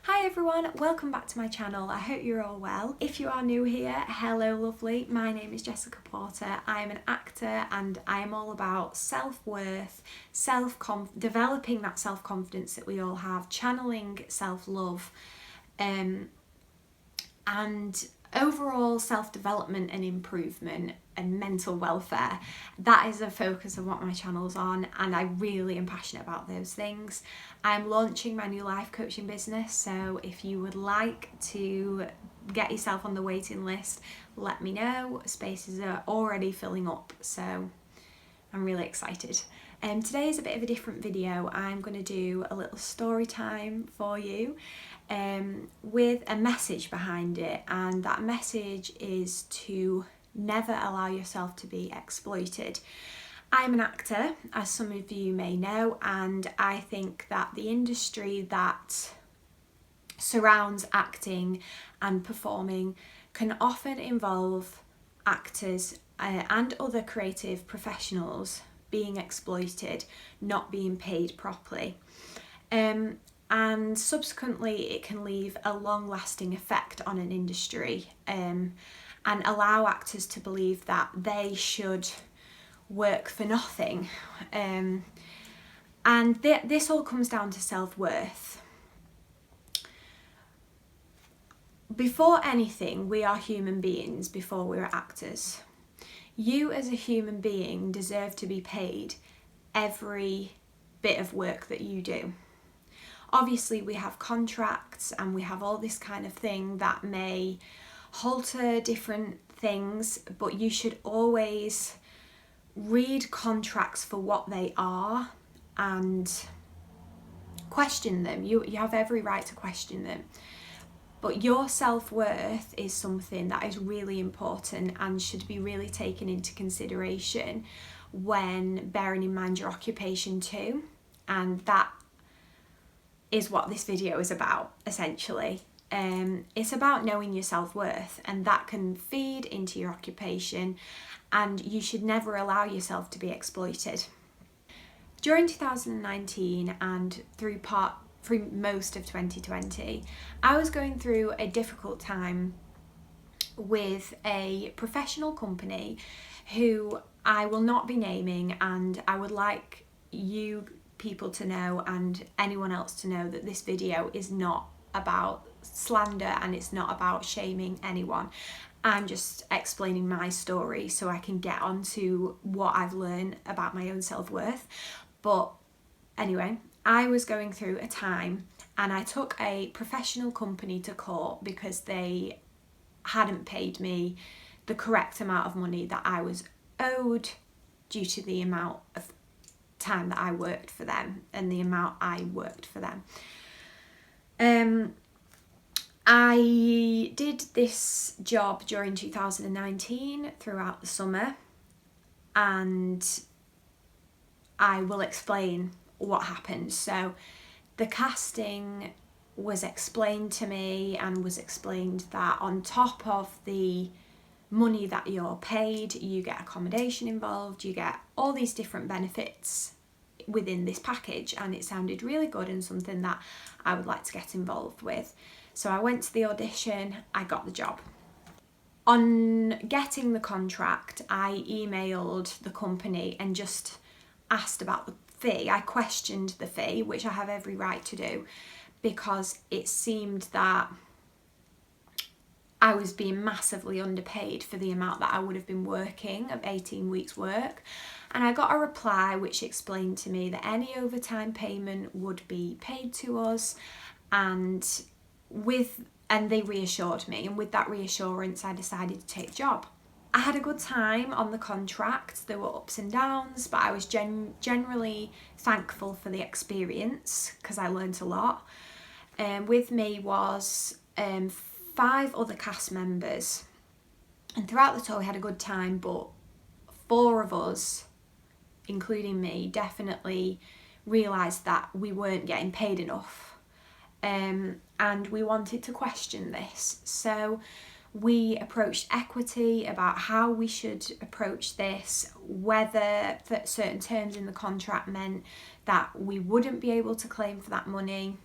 Hi everyone, welcome back to my channel. I hope you're all well. If you are new here, hello lovely. My name is Jessica Porter. I am an actor and I am all about self-worth, developing that self-confidence that we all have, channeling self-love, and overall self-development and improvement and mental welfare. That is the focus of what my channel's on, and I really am passionate about those things. I'm launching my new life coaching business, so if you would like to get yourself on the waiting list, let me know. Spaces are already filling up, so I'm really excited. Today is a bit of a different video. I'm going to do a little story time for you with a message behind it, and that message is to never allow yourself to be exploited. I'm an actor, as some of you may know, and I think that the industry that surrounds acting and performing can often involve actors and other creative professionals being exploited, not being paid properly. And subsequently it can leave a long-lasting effect on an industry and allow actors to believe that they should work for nothing. This all comes down to self-worth. Before anything, we are human beings before we're actors. You as a human being deserve to be paid every bit of work that you do. Obviously we have contracts and we have all this kind of thing that may alter different things, but you should always read contracts for what they are and question them. You have every right to question them. But your self-worth is something that is really important and should be really taken into consideration when bearing in mind your occupation too. And that is what this video is about, essentially. It's about knowing your self-worth, and that can feed into your occupation, and you should never allow yourself to be exploited. During 2019 and through most of 2020, I was going through a difficult time with a professional company who I will not be naming, and I would like you people to know and anyone else to know that this video is not about slander and it's not about shaming anyone. I'm just explaining my story so I can get on to what I've learned about my own self-worth. But anyway, I was going through a time and I took a professional company to court because they hadn't paid me the correct amount of money that I was owed due to the amount of time that I worked for them and the amount I worked for them. I did this job during 2019 throughout the summer, and I will explain what happened. So the casting was explained to me, and was explained that on top of the money that you're paid, you get accommodation involved, you get all these different benefits within this package, and it sounded really good and something that I would like to get involved with. So I went to the audition, I got the job. On getting the contract, I emailed the company and just asked about the fee. I questioned the fee, which I have every right to do, because it seemed that I was being massively underpaid for the amount that I would have been working of 18 weeks work. And I got a reply which explained to me that any overtime payment would be paid to us, and they reassured me, and with that reassurance I decided to take the job. I had a good time on the contract. There were ups and downs, but I was generally thankful for the experience because I learned a lot. With me was 5 other cast members, and throughout the tour we had a good time, but 4 of us, including me, definitely realised that we weren't getting paid enough, and we wanted to question this. So we approached equity about how we should approach this, whether certain terms in the contract meant that we wouldn't be able to claim for that money,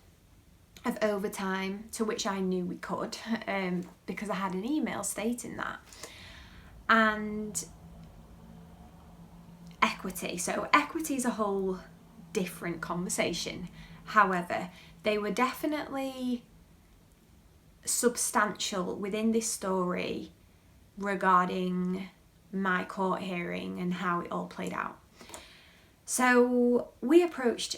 of overtime, to which I knew we could, because I had an email stating that. And equity. So equity is a whole different conversation. However, they were definitely substantial within this story regarding my court hearing and how it all played out. So we approached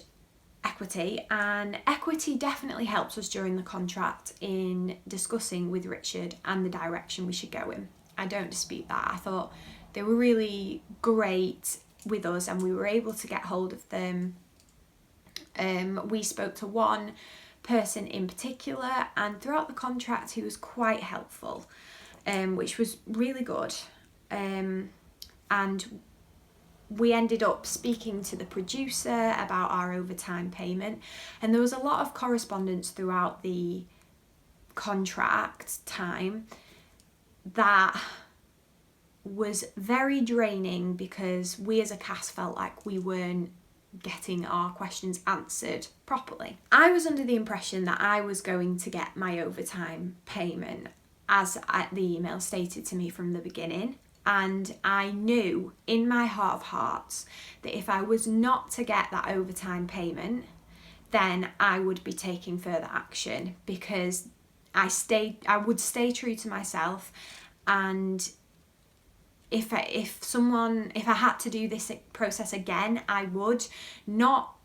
equity, and equity definitely helps us during the contract in discussing with Richard and the direction we should go in. I don't dispute that. I thought they were really great with us and we were able to get hold of them. We spoke to one person in particular, and throughout the contract he was quite helpful, which was really good. And we ended up speaking to the producer about our overtime payment, and there was a lot of correspondence throughout the contract time that was very draining because we as a cast felt like we weren't getting our questions answered properly. I was under the impression that I was going to get my overtime payment, as the email stated to me from the beginning. And I knew in my heart of hearts that if I was not to get that overtime payment, then I would be taking further action, because I would stay true to myself. And if I had to do this process again, I would, not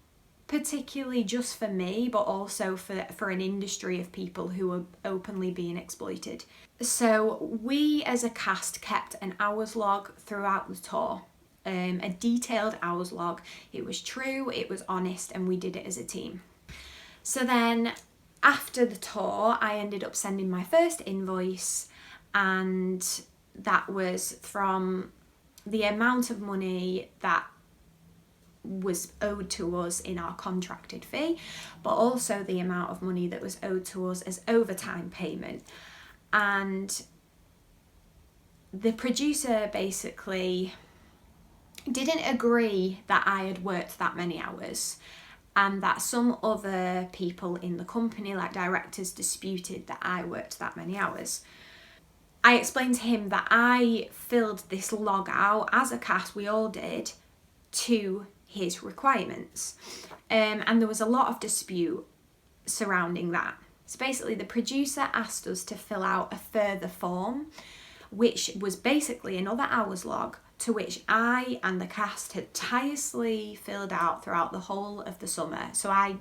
particularly just for me, but also for an industry of people who are openly being exploited. So we as a cast kept an hours log throughout the tour, a detailed hours log. It was true, it was honest, and we did it as a team. So then after the tour, I ended up sending my first invoice, and that was from the amount of money that was owed to us in our contracted fee, but also the amount of money that was owed to us as overtime payment. And the producer basically didn't agree that I had worked that many hours, and that some other people in the company, like directors, disputed that I worked that many hours. I explained to him that I filled this log out as a cast, we all did, to his requirements. And there was a lot of dispute surrounding that. So basically the producer asked us to fill out a further form, which was basically another hours log, to which I and the cast had tirelessly filled out throughout the whole of the summer. So I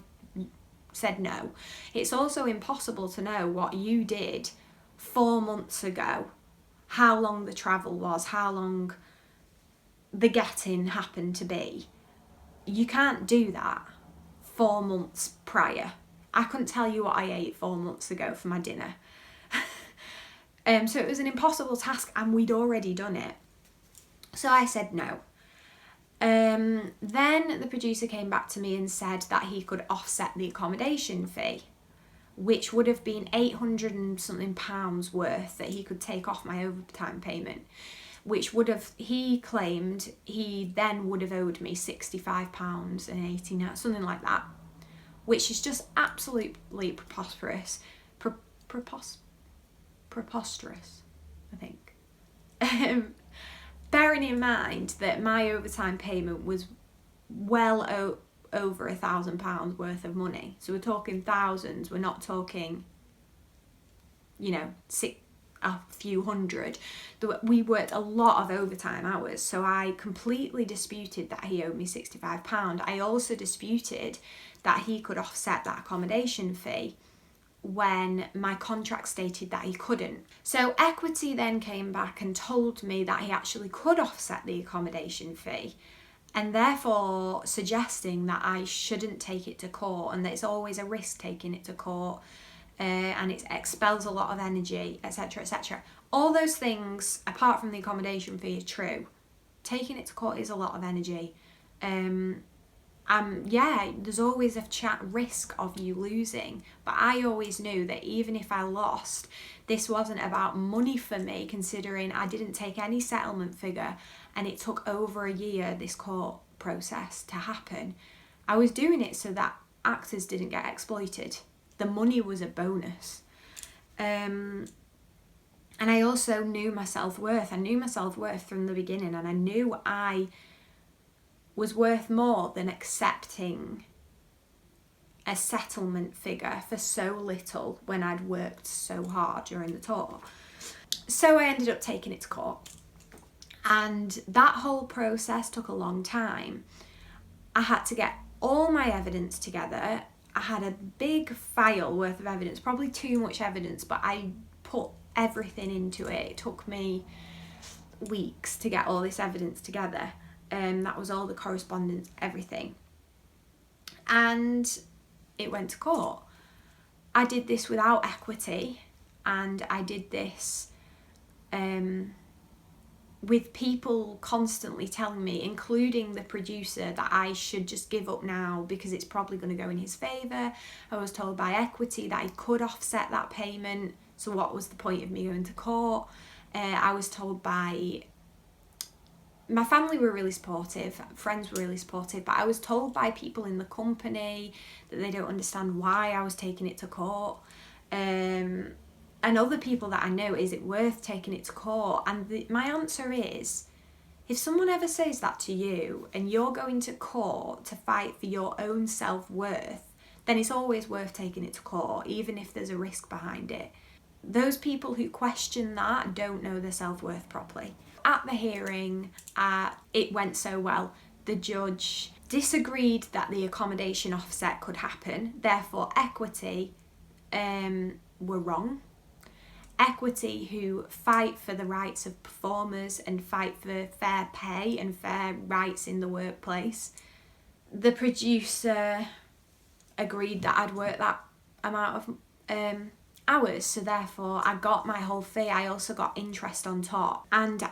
said no. It's also impossible to know what you did 4 months ago, how long the travel was, how long the getting happened to be. You can't do that 4 months prior. I couldn't tell you what I ate 4 months ago for my dinner. So it was an impossible task, and we'd already done it. So I said no. Then the producer came back to me and said that he could offset the accommodation fee, which would have been £800 and something worth that he could take off my overtime payment, which would have, he claimed, he then would have owed me £65 and 89, something like that, which is just absolutely preposterous. Preposterous, I think. Bearing in mind that my overtime payment was well over £1,000 worth of money. So we're talking thousands, we're not talking, a few hundred. We worked a lot of overtime hours, so I completely disputed that he owed me £65. I also disputed that he could offset that accommodation fee when my contract stated that he couldn't. So equity then came back and told me that he actually could offset the accommodation fee, and therefore suggesting that I shouldn't take it to court, and that it's always a risk taking it to court, and it expels a lot of energy, etc, etc. All those things, apart from the accommodation fee, is true. Taking it to court is a lot of energy. There's always a risk of you losing, but I always knew that even if I lost, this wasn't about money for me, considering I didn't take any settlement figure and it took over a year, this court process, to happen. I was doing it so that actors didn't get exploited. The money was a bonus. And I also knew my self-worth. I knew my self-worth from the beginning, and I knew I was worth more than accepting a settlement figure for so little when I'd worked so hard during the tour. So I ended up taking it to court. And that whole process took a long time. I had to get all my evidence together. I had a big file worth of evidence, probably too much evidence, but I put everything into it. It took me weeks to get all this evidence together. That was all the correspondence, everything. And it went to court. I did this without equity, and I did this with people constantly telling me, including the producer, that I should just give up now because it's probably going to go in his favour. I was told by equity that I could offset that payment, so what was the point of me going to court? I was told by... My family were really supportive, friends were really supportive, but I was told by people in the company that they don't understand why I was taking it to court. And other people that I know, is it worth taking it to court? And my answer is, if someone ever says that to you and you're going to court to fight for your own self-worth, then it's always worth taking it to court, even if there's a risk behind it. Those people who question that don't know their self-worth properly. At the hearing, it went so well. The judge disagreed that the accommodation offset could happen, therefore equity were wrong. Equity, who fight for the rights of performers and fight for fair pay and fair rights in the workplace. The producer agreed that I'd work that amount of hours, so therefore I got my whole fee. I also got interest on top, and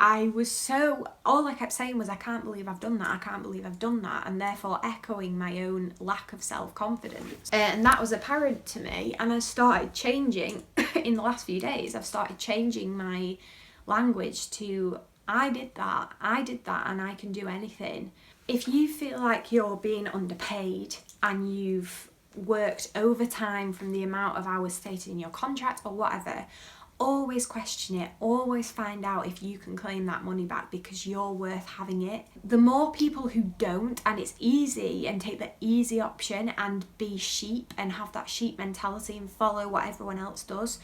all I kept saying was, I can't believe I've done that, I can't believe I've done that, and therefore echoing my own lack of self-confidence. And that was apparent to me, and I started changing in the last few days. I've started changing my language to, I did that and I can do anything. If you feel like you're being underpaid and you've worked overtime from the amount of hours stated in your contract or whatever, always question it. Always find out if you can claim that money back, because you're worth having it. The more people who don't, and it's easy, and take the easy option and be sheep and have that sheep mentality and follow what everyone else does,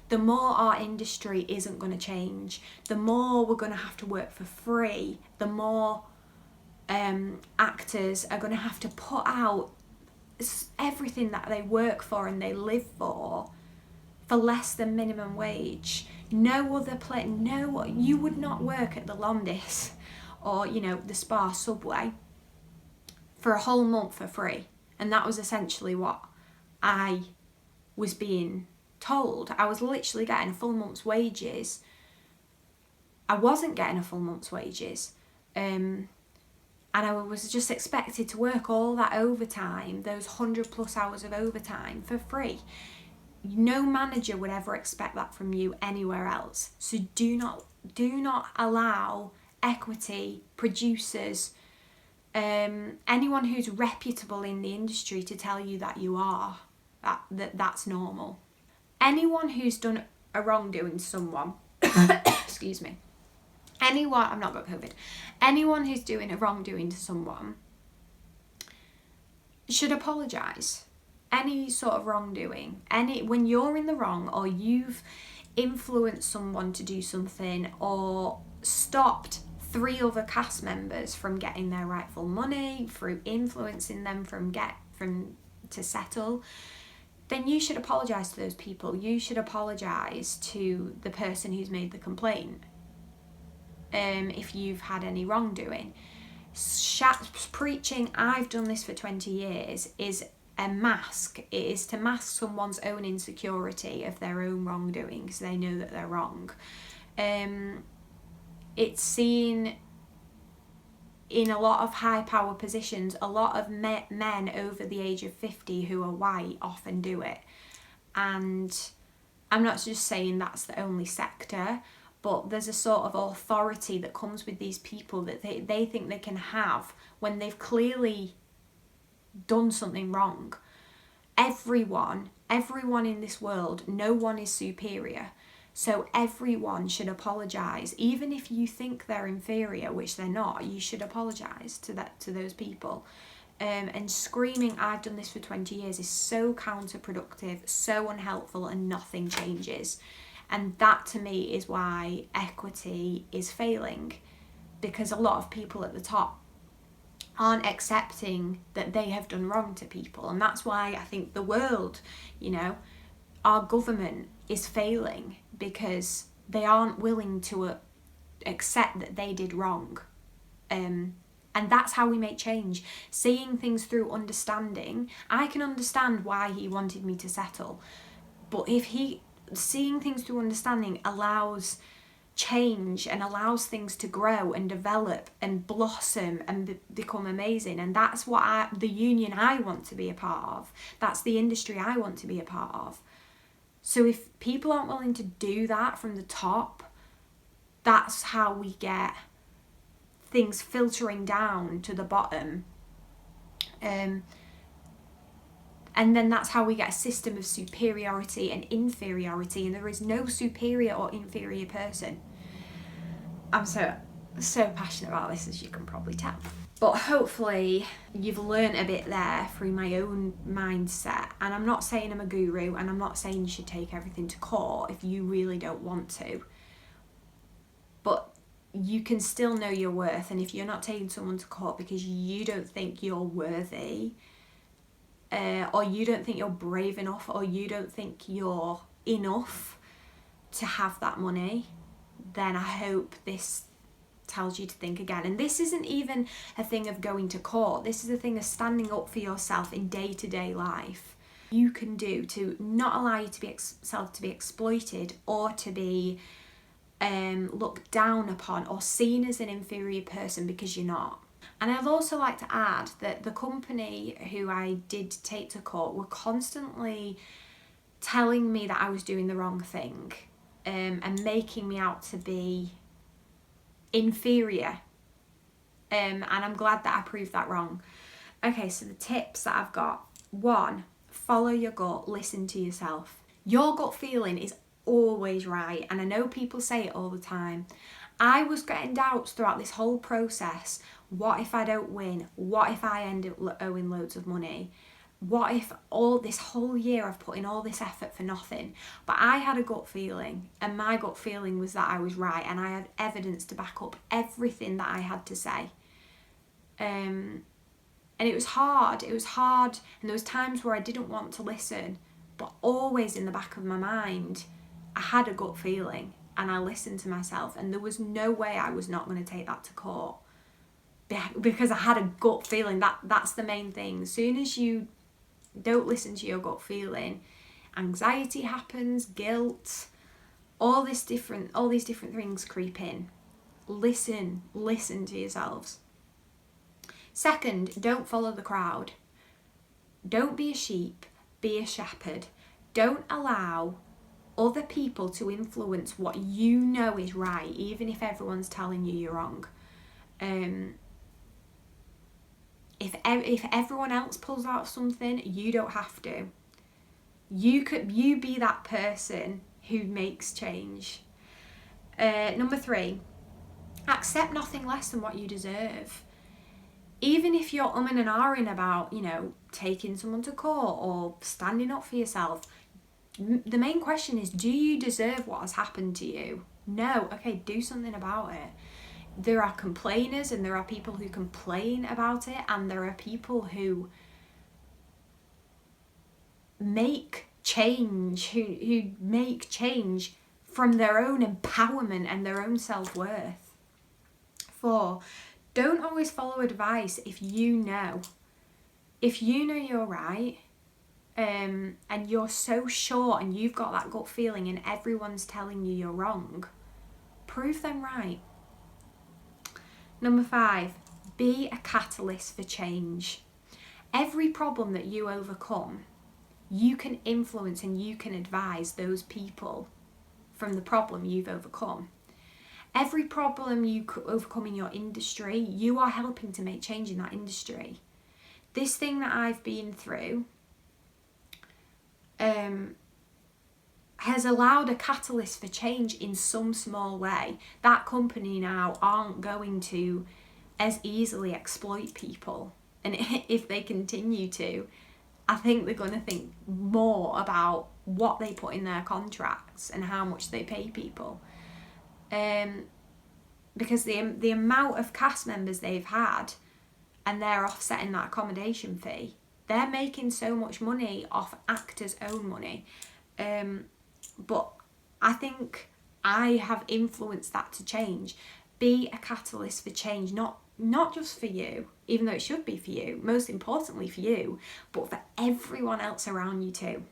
the more our industry isn't going to change. The more we're going to have to work for free. The more actors are going to have to put out everything that they work for and they live for less than minimum wage. No other place, you would not work at the Londis or the Spa Subway for a whole month for free. And that was essentially what I was being told. I was literally getting a full month's wages. I wasn't getting a full month's wages. And I was just expected to work all that overtime, those 100+ hours of overtime, for free. No manager would ever expect that from you anywhere else. So do not allow equity, producers, anyone who's reputable in the industry to tell you that you are, that's normal. Anyone who's done a wrongdoing to someone, excuse me, I've not got COVID. Anyone who's doing a wrongdoing to someone should apologise. Any sort of wrongdoing, when you're in the wrong, or you've influenced someone to do something, or stopped 3 other cast members from getting their rightful money through influencing them to settle, then you should apologise to those people. You should apologise to the person who's made the complaint. If you've had any wrongdoing. Preaching, I've done this for 20 years, is a mask. It is to mask someone's own insecurity of their own wrongdoing, because they know that they're wrong. It's seen in a lot of high power positions. A lot of men over the age of 50 who are white often do it. And I'm not just saying that's the only sector, but there's a sort of authority that comes with these people that they think they can have when they've clearly done something wrong. everyone in this world, no one is superior. So everyone should apologise. Even if you think they're inferior, which they're not, you should apologise to those people. And screaming, I've done this for 20 years is so counterproductive, so unhelpful, and nothing changes. And that to me is why equity is failing, because a lot of people at the top aren't accepting that they have done wrong to people. And that's why I think the world, our government is failing, because they aren't willing to accept that they did wrong. And that's how we make change. Seeing things through understanding. I can understand why he wanted me to settle, but seeing things through understanding allows change and allows things to grow and develop and blossom and become amazing. And that's what the union I want to be a part of. That's the industry I want to be a part of. So if people aren't willing to do that from the top, that's how we get things filtering down to the bottom. And then that's how we get a system of superiority and inferiority, and there is no superior or inferior person. I'm so passionate about this, as you can probably tell. But hopefully you've learned a bit there through my own mindset. And I'm not saying I'm a guru, and I'm not saying you should take everything to court if you really don't want to. But you can still know your worth, and if you're not taking someone to court because you don't think you're worthy, or you don't think you're brave enough, or you don't think you're enough to have that money, then I hope this tells you to think again. And this isn't even a thing of going to court. This is a thing of standing up for yourself in day-to-day life. You can do to not allow you to be yourself to be exploited, or to be looked down upon or seen as an inferior person, because you're not. And I'd also like to add that the company who I did take to court were constantly telling me that I was doing the wrong thing, and making me out to be inferior. And I'm glad that I proved that wrong. Okay, so the tips that I've got. 1, follow your gut, listen to yourself. Your gut feeling is always right, and I know people say it all the time. I was getting doubts throughout this whole process. What if I don't win? What if I end up owing loads of money? What if all this whole year I've put in all this effort for nothing? But I had a gut feeling, and my gut feeling was that I was right, and I had evidence to back up everything that I had to say. And it was hard, and there was times where I didn't want to listen, but always in the back of my mind, I had a gut feeling, and I listened to myself, and there was no way I was not going to take that to court, because I had a gut feeling. That's the main thing. As soon as you don't listen to your gut feeling, anxiety happens, guilt, all these different things creep in. Listen to yourselves. 2nd, don't follow the crowd. Don't be a sheep, be a shepherd. Don't allow other people to influence what you know is right, even if everyone's telling you you're wrong. If everyone else pulls out something, you don't have to. You be that person who makes change. Number 3, accept nothing less than what you deserve. Even if you're umming and ahhing about, taking someone to court or standing up for yourself, the main question is, do you deserve what has happened to you? No. Okay, do something about it. There are complainers, and there are people who complain about it, and there are people who make change, who make change from their own empowerment and their own self-worth. 4, don't always follow advice if you know you're right, and you're so sure, and you've got that gut feeling, and everyone's telling you you're wrong. Prove them right. Number 5, be a catalyst for change. Every problem that you overcome, you can influence and you can advise those people from the problem you've overcome. Every problem you overcome in your industry, you are helping to make change in that industry. This thing that I've been through, has allowed a catalyst for change in some small way, that company now aren't going to as easily exploit people. And if they continue to, I think they're going to think more about what they put in their contracts and how much they pay people. Because the amount of cast members they've had, and they're offsetting that accommodation fee, they're making so much money off actors' own money. But I think I have influenced that to change. Be a catalyst for change, not just for you, even though it should be for you, most importantly for you, but for everyone else around you too.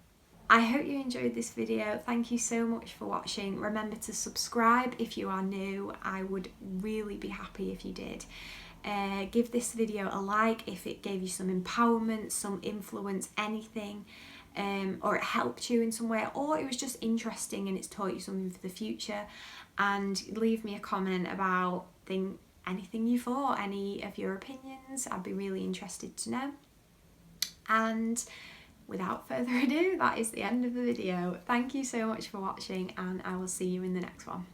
I hope you enjoyed this video. Thank you so much for watching. Remember to subscribe if you are new. I would really be happy if you did. Give this video a like if it gave you some empowerment, some influence, anything, or it helped you in some way, or it was just interesting and it's taught you something for the future. And leave me a comment about anything you thought, any of your opinions. I'd be really interested to know. And without further ado, that is the end of the video. Thank you so much for watching, and I will see you in the next one.